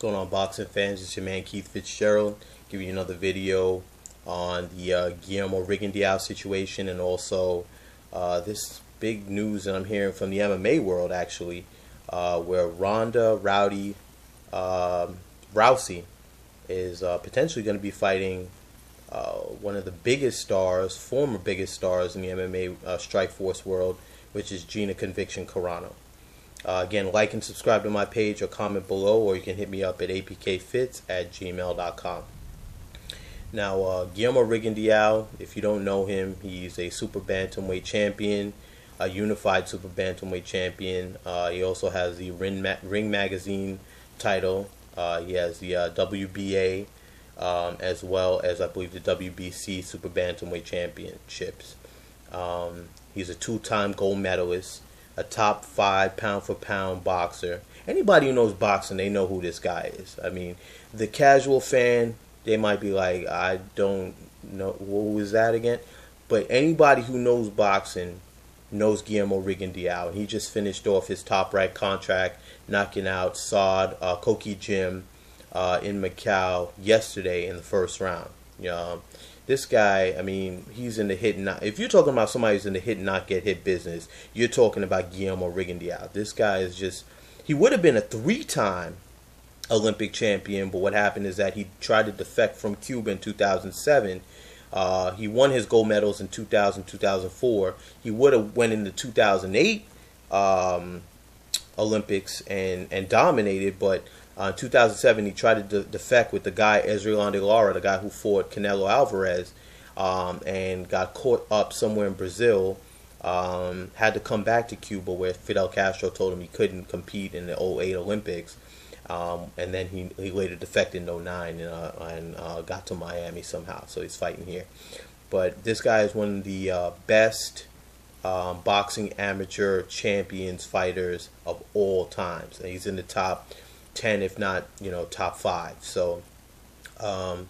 Going on, boxing fans? It's your man Keith Fitzgerald, giving you another video on the Guillermo Rigondeaux situation, and also this big news that I'm hearing from the MMA world, actually, where Rousey is potentially going to be fighting one of the biggest stars, former biggest stars in the MMA Strikeforce world, which is Gina Conviction Carano. Again, like and subscribe to my page or comment below, or you can hit me up at apkfits@gmail.com. Now, Guillermo Rigondeaux, if you don't know him, he's a super bantamweight champion, a unified super bantamweight champion. He also has the Ring Magazine title. He has the WBA, as well as, I believe, the WBC super bantamweight championships. He's a two-time gold medalist, a top 5 pound-for-pound boxer. Anybody who knows boxing, they know who this guy is. I mean, the casual fan, they might be like, I don't know, what was that again? But anybody who knows boxing knows Guillermo Rigondeaux. He just finished off his top-ranked contract, knocking out Saad Koki Jim in Macau yesterday in the first round. This guy, I mean, he's in the hit and not. If you're talking about somebody who's in the hit and not get hit business, you're talking about Guillermo Rigondeaux. This guy is just, he would have been a 3-time Olympic champion, but what happened is that he tried to defect from Cuba in 2007. He won his gold medals in 2000, 2004. He would have went in the 2008 Olympics and dominated, but in 2007, he tried to defect with the guy Ezreal de Lara, the guy who fought Canelo Alvarez, and got caught up somewhere in Brazil. Had to come back to Cuba, where Fidel Castro told him he couldn't compete in the 2008 Olympics. And then he later defected in 2009 and got to Miami somehow. So he's fighting here. But this guy is one of the best boxing amateur champions fighters of all times. And he's in the top 10, if not, top 5. So a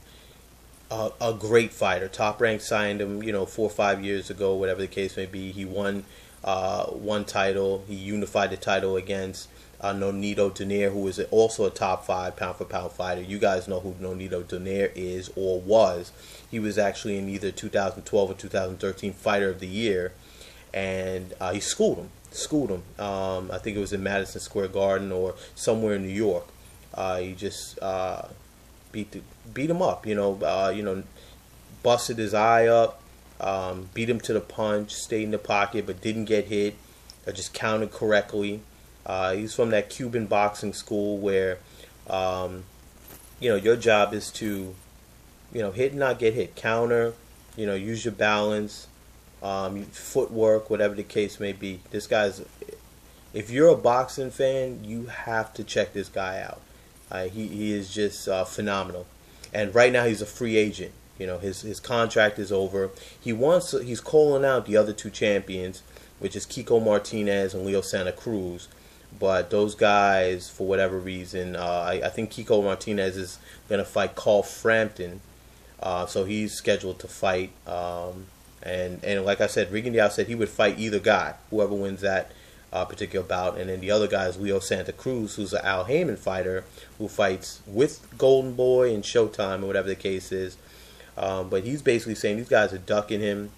great fighter. Top Rank signed him 4 or 5 years ago, whatever the case may be. He won one title. He unified the title against Nonito Donaire, who is also a top 5 pound-for-pound fighter. You guys know who Nonito Donaire is or was. He was actually in either 2012 or 2013 Fighter of the Year, and he schooled him. I think it was in Madison Square Garden or somewhere in New York. He just beat him up. Busted his eye up, beat him to the punch, stayed in the pocket but didn't get hit, or just counted correctly. He's from that Cuban boxing school where your job is to hit and not get hit, counter, use your balance, footwork, whatever the case may be. This guy's, if you're a boxing fan, you have to check this guy out. He is just phenomenal. And right now he's a free agent. His contract is over. He's calling out the other 2 champions, which is Kiko Martinez and Leo Santa Cruz. But those guys, for whatever reason, I think Kiko Martinez is going to fight Carl Frampton. So he's scheduled to fight. And like I said, Rigondeaux said he would fight either guy, whoever wins that particular bout. And then the other guy is Leo Santa Cruz, who's an Al Heyman fighter who fights with Golden Boy and Showtime, or whatever the case is. But he's basically saying these guys are ducking him.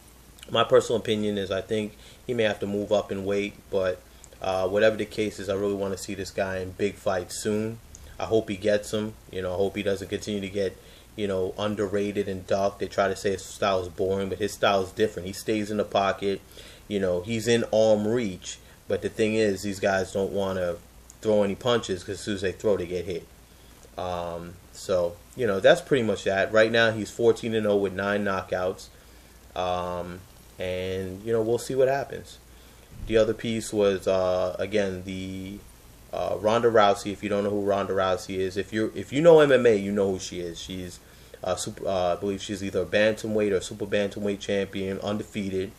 My personal opinion is I think he may have to move up in weight, but whatever the case is, I really want to see this guy in big fights soon. I hope he gets them. I hope he doesn't continue to get underrated and ducked. They try to say his style is boring, but his style is different. He stays in the pocket. He's in arm reach. But the thing is, these guys don't want to throw any punches because as soon as they throw, they get hit. So, that's pretty much that. Right now, he's 14-0 with 9 knockouts. And, we'll see what happens. The other piece was, again, the Ronda Rousey. If you don't know who Ronda Rousey is, if you know MMA, you know who she is. She's I believe she's either a bantamweight or super bantamweight champion, undefeated,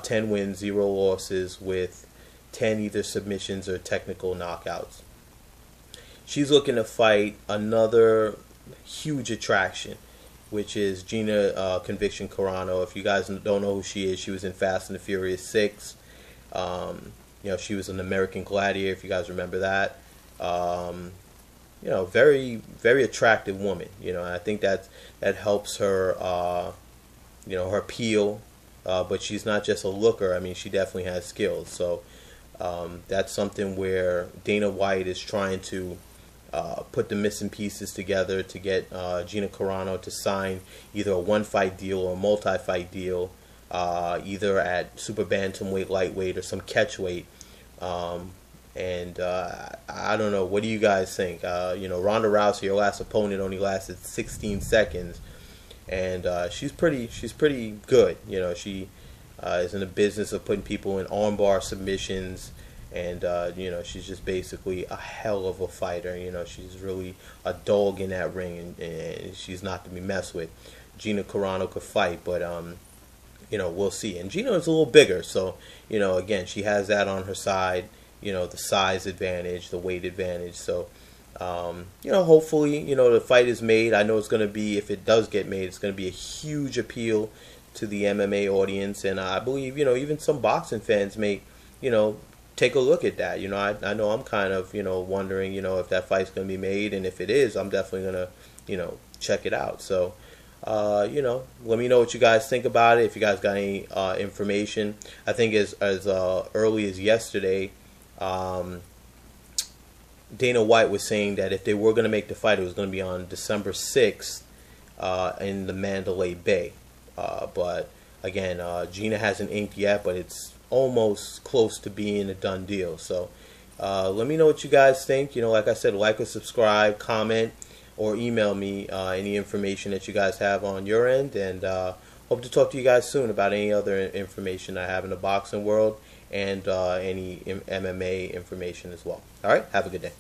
10 wins, 0 losses, with 10 either submissions or technical knockouts. She's looking to fight another huge attraction, which is Gina Conviction Carano. If you guys don't know who she is, she was in Fast and the Furious 6. She was an American Gladiator, if you guys remember that. very, very attractive woman. I think that helps her, her appeal. But she's not just a looker. I mean, she definitely has skills. So that's something where Dana White is trying to put the missing pieces together to get Gina Carano to sign either a one-fight deal or a multi-fight deal, either at super bantamweight, lightweight, or some catchweight. I don't know. What do you guys think? Ronda Rousey, her last opponent, only lasted 16 seconds, and she's pretty good. She is in the business of putting people in armbar submissions, and she's just basically a hell of a fighter. She's really a dog in that ring, and she's not to be messed with. Gina Carano could fight, but we'll see. And Gina is a little bigger, so again, she has that on her side. The size advantage, the weight advantage. So, hopefully, the fight is made. I know it's going to be, if it does get made, it's going to be a huge appeal to the MMA audience. And I believe, even some boxing fans may, take a look at that. I know I'm kind of, wondering, if that fight's going to be made. And if it is, I'm definitely going to, check it out. So, let me know what you guys think about it. If you guys got any information. I think as early as yesterday, Dana White was saying that if they were going to make the fight, it was going to be on December 6th in the Mandalay Bay. But again, Gina hasn't inked yet, but it's almost close to being a done deal. So let me know what you guys think. Like I said, like or subscribe, comment, or email me any information that you guys have on your end. And hope to talk to you guys soon about any other information I have in the boxing world, and any MMA information as well. All right, have a good day.